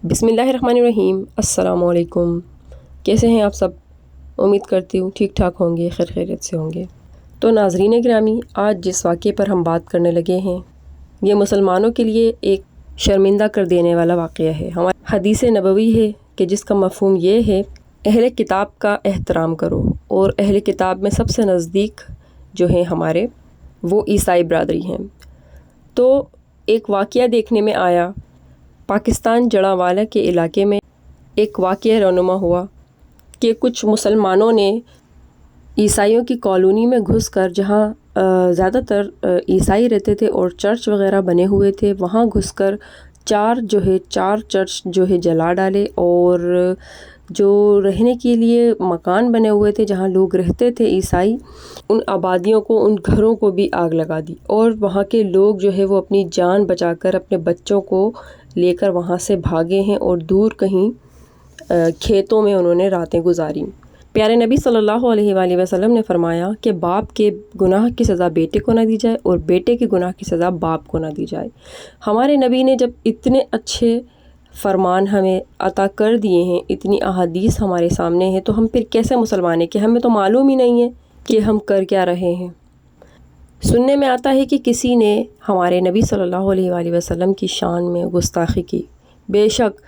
بسم اللہ الرحمن الرحیم۔ السلام علیکم، کیسے ہیں آپ سب؟ امید کرتی ہوں ٹھیک ٹھاک ہوں گے، خیر خیریت سے ہوں گے۔ تو ناظرین گرامی، آج جس واقعے پر ہم بات کرنے لگے ہیں یہ مسلمانوں کے لیے ایک شرمندہ کر دینے والا واقعہ ہے۔ ہماری حدیث نبوی ہے کہ جس کا مفہوم یہ ہے، اہل کتاب کا احترام کرو، اور اہل کتاب میں سب سے نزدیک جو ہیں ہمارے وہ عیسائی برادری ہیں۔ تو ایک واقعہ دیکھنے میں آیا، پاکستان جڑاوالا کے علاقے میں ایک واقعہ رونما ہوا کہ کچھ مسلمانوں نے عیسائیوں کی کالونی میں گھس کر، جہاں زیادہ تر عیسائی رہتے تھے اور چرچ وغیرہ بنے ہوئے تھے، وہاں گھس کر چار چرچ جو ہے جلا ڈالے، اور جو رہنے کے لیے مکان بنے ہوئے تھے جہاں لوگ رہتے تھے عیسائی، ان آبادیوں کو، ان گھروں کو بھی آگ لگا دی، اور وہاں کے لوگ جو ہے وہ اپنی جان بچا کر اپنے بچوں کو لے کر وہاں سے بھاگے ہیں، اور دور کہیں کھیتوں میں انہوں نے راتیں گزاری۔ پیارے نبی صلی اللہ علیہ وآلہ وسلم نے فرمایا کہ باپ کے گناہ کی سزا بیٹے کو نہ دی جائے، اور بیٹے کے گناہ کی سزا باپ کو نہ دی جائے۔ ہمارے نبی نے جب اتنے اچھے فرمان ہمیں عطا کر دیے ہیں، اتنی احادیث ہمارے سامنے ہیں، تو ہم پھر کیسے مسلمان ہیں کہ ہمیں تو معلوم ہی نہیں ہے کہ ہم کر کیا رہے ہیں۔ سننے میں آتا ہے کہ کسی نے ہمارے نبی صلی اللہ علیہ وآلہ وسلم کی شان میں گستاخی کی۔ بے شک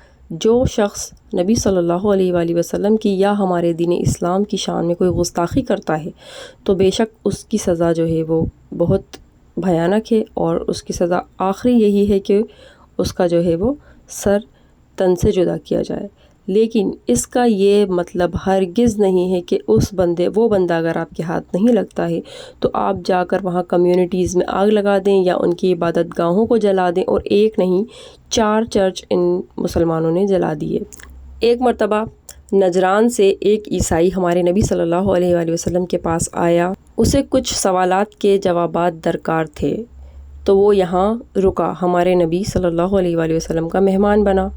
جو شخص نبی صلی اللہ علیہ وآلہ وسلم کی یا ہمارے دین اسلام کی شان میں کوئی گستاخی کرتا ہے تو بے شک اس کی سزا جو ہے وہ بہت بھیانک ہے، اور اس کی سزا آخری یہی ہے کہ اس کا جو ہے وہ سر تن سے جدا کیا جائے۔ لیکن اس کا یہ مطلب ہرگز نہیں ہے کہ وہ بندہ اگر آپ کے ہاتھ نہیں لگتا ہے تو آپ جا کر وہاں کمیونٹیز میں آگ لگا دیں یا ان کی عبادت گاہوں کو جلا دیں، اور ایک نہیں 4 چرچ ان مسلمانوں نے جلا دیے۔ ایک مرتبہ نجران سے ایک عیسائی ہمارے نبی صلی اللہ علیہ وآلہ وسلم کے پاس آیا، اسے کچھ سوالات کے جوابات درکار تھے، تو وہ یہاں رکا، ہمارے نبی صلی اللہ علیہ وآلہ وسلم کا مہمان بنا۔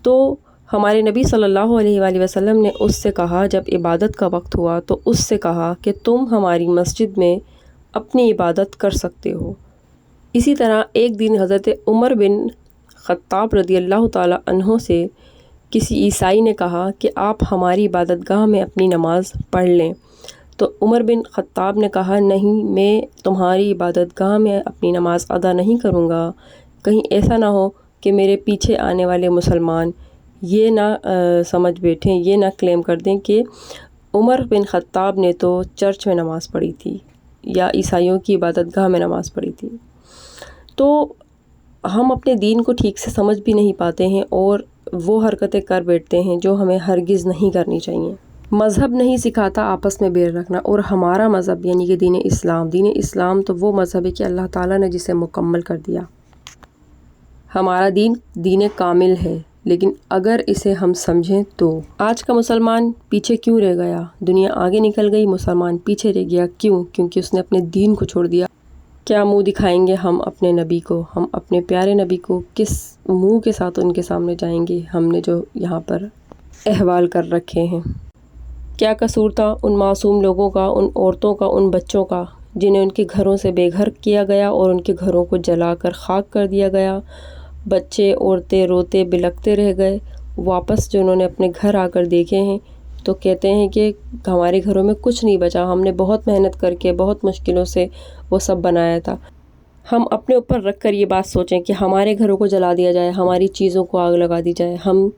تو ہمارے نبی صلی اللہ علیہ وآلہ وسلم نے اس سے کہا، جب عبادت کا وقت ہوا تو اس سے کہا کہ تم ہماری مسجد میں اپنی عبادت کر سکتے ہو۔ اسی طرح ایک دن حضرت عمر بن خطاب رضی اللہ تعالی عنہ سے کسی عیسائی نے کہا کہ آپ ہماری عبادت گاہ میں اپنی نماز پڑھ لیں، تو عمر بن خطاب نے کہا نہیں، میں تمہاری عبادت گاہ میں اپنی نماز ادا نہیں کروں گا، کہیں ایسا نہ ہو کہ میرے پیچھے آنے والے مسلمان یہ نہ سمجھ بیٹھیں، یہ نہ کلیم کر دیں کہ عمر بن خطاب نے تو چرچ میں نماز پڑھی تھی یا عیسائیوں کی عبادت گاہ میں نماز پڑھی تھی۔ تو ہم اپنے دین کو ٹھیک سے سمجھ بھی نہیں پاتے ہیں، اور وہ حرکتیں کر بیٹھتے ہیں جو ہمیں ہرگز نہیں کرنی چاہیے۔ مذہب نہیں سکھاتا آپس میں بیر رکھنا، اور ہمارا مذہب یعنی کہ دین اسلام تو وہ مذہب ہے کہ اللہ تعالیٰ نے جسے مکمل کر دیا۔ ہمارا دین کامل ہے، لیکن اگر اسے ہم سمجھیں تو آج کا مسلمان پیچھے کیوں رہ گیا؟ دنیا آگے نکل گئی، مسلمان پیچھے رہ گیا، کیوں؟ کیونکہ اس نے اپنے دین کو چھوڑ دیا۔ کیا منہ دکھائیں گے ہم اپنے نبی کو؟ ہم اپنے پیارے نبی کو کس منہ کے ساتھ ان کے سامنے جائیں گے؟ ہم نے جو یہاں پر احوال کر رکھے ہیں، کیا قصور تھا ان معصوم لوگوں کا، ان عورتوں کا، ان بچوں کا جنہیں ان کے گھروں سے بے گھر کیا گیا اور ان کے گھروں کو جلا کر خاک کر دیا گیا؟ بچے عورتیں روتے بلکتے رہ گئے، واپس جو انہوں نے اپنے گھر آ کر دیکھے ہیں تو کہتے ہیں کہ ہمارے گھروں میں کچھ نہیں بچا، ہم نے بہت محنت کر کے بہت مشکلوں سے وہ سب بنایا تھا۔ ہم اپنے اوپر رکھ کر یہ بات سوچیں کہ ہمارے گھروں کو جلا دیا جائے، ہماری چیزوں کو آگ لگا دی جائے۔ ہم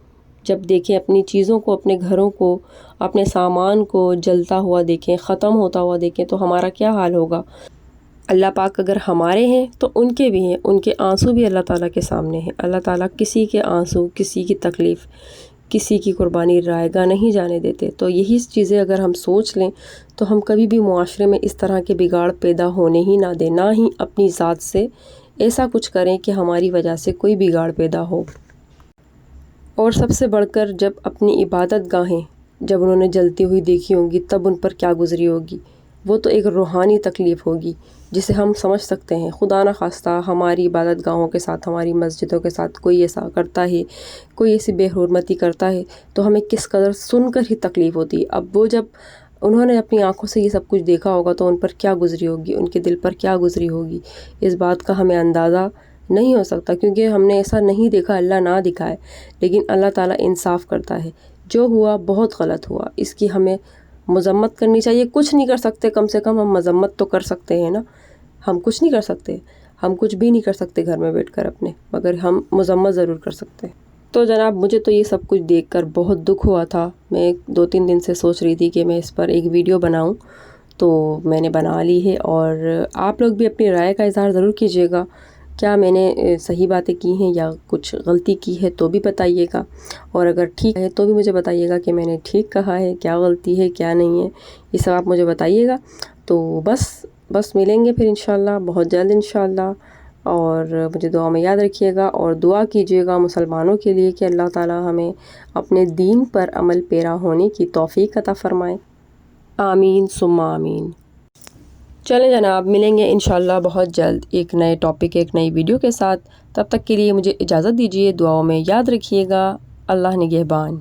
جب دیکھیں اپنی چیزوں کو، اپنے گھروں کو، اپنے سامان کو جلتا ہوا دیکھیں، ختم ہوتا ہوا دیکھیں تو ہمارا کیا حال ہوگا؟ اللہ پاک اگر ہمارے ہیں تو ان کے بھی ہیں، ان کے آنسو بھی اللہ تعالیٰ کے سامنے ہیں۔ اللہ تعالیٰ کسی کے آنسو، کسی کی تکلیف، کسی کی قربانی رائے گاہ نہیں جانے دیتے۔ تو یہی چیزیں اگر ہم سوچ لیں تو ہم کبھی بھی معاشرے میں اس طرح کے بگاڑ پیدا ہونے ہی نہ دیں، نہ ہی اپنی ذات سے ایسا کچھ کریں کہ ہماری وجہ سے کوئی بگاڑ پیدا ہو۔ اور سب سے بڑھ کر جب اپنی عبادت گاہیں جب انہوں نے جلتی ہوئی دیکھی ہوں گی تب ان پر کیا گزری ہوگی، وہ تو ایک روحانی تکلیف ہوگی جسے ہم سمجھ سکتے ہیں۔ خدا نہ خواستہ ہماری عبادت گاہوں کے ساتھ، ہماری مسجدوں کے ساتھ کوئی ایسا کرتا ہے، کوئی ایسی بے حرمتی کرتا ہے تو ہمیں کس قدر سن کر ہی تکلیف ہوتی ہے۔ اب وہ جب انہوں نے اپنی آنکھوں سے یہ سب کچھ دیکھا ہوگا تو ان پر کیا گزری ہوگی، ان کے دل پر کیا گزری ہوگی، اس بات کا ہمیں اندازہ نہیں ہو سکتا، کیونکہ ہم نے ایسا نہیں دیکھا، اللہ نہ دکھائے، لیکن اللہ تعالیٰ انصاف کرتا ہے۔ جو ہوا بہت غلط ہوا، اس کی ہمیں مذمت کرنی چاہیے۔ کچھ نہیں کر سکتے، کم سے کم ہم مذمت تو کر سکتے ہیں نا۔ ہم کچھ نہیں کر سکتے، ہم کچھ بھی نہیں کر سکتے گھر میں بیٹھ کر اپنے، مگر ہم مذمت ضرور کر سکتے ہیں۔ تو جناب مجھے تو یہ سب کچھ دیکھ کر بہت دکھ ہوا تھا۔ میں 2-3 دن سے سوچ رہی تھی کہ میں اس پر ایک ویڈیو بناؤں، تو میں نے بنا لی ہے، اور آپ لوگ بھی اپنی رائے کا اظہار ضرور کیجیے گا۔ کیا میں نے صحیح باتیں کی ہیں یا کچھ غلطی کی ہے تو بھی بتائیے گا، اور اگر ٹھیک ہے تو بھی مجھے بتائیے گا کہ میں نے ٹھیک کہا ہے، کیا غلطی ہے کیا نہیں ہے، یہ سب آپ مجھے بتائیے گا۔ تو بس ملیں گے پھر انشاءاللہ بہت جلد انشاءاللہ، اور مجھے دعا میں یاد رکھیے گا، اور دعا کیجیے گا مسلمانوں کے لیے کہ اللہ تعالیٰ ہمیں اپنے دین پر عمل پیرا ہونے کی توفیق عطا فرمائے۔ آمین ثم آمین۔ چلیں جناب، ملیں گے انشاءاللہ بہت جلد ایک نئے ٹاپک، ایک نئی ویڈیو کے ساتھ۔ تب تک کے لیے مجھے اجازت دیجیے، دعاؤں میں یاد رکھیے گا۔ اللہ نگہبان۔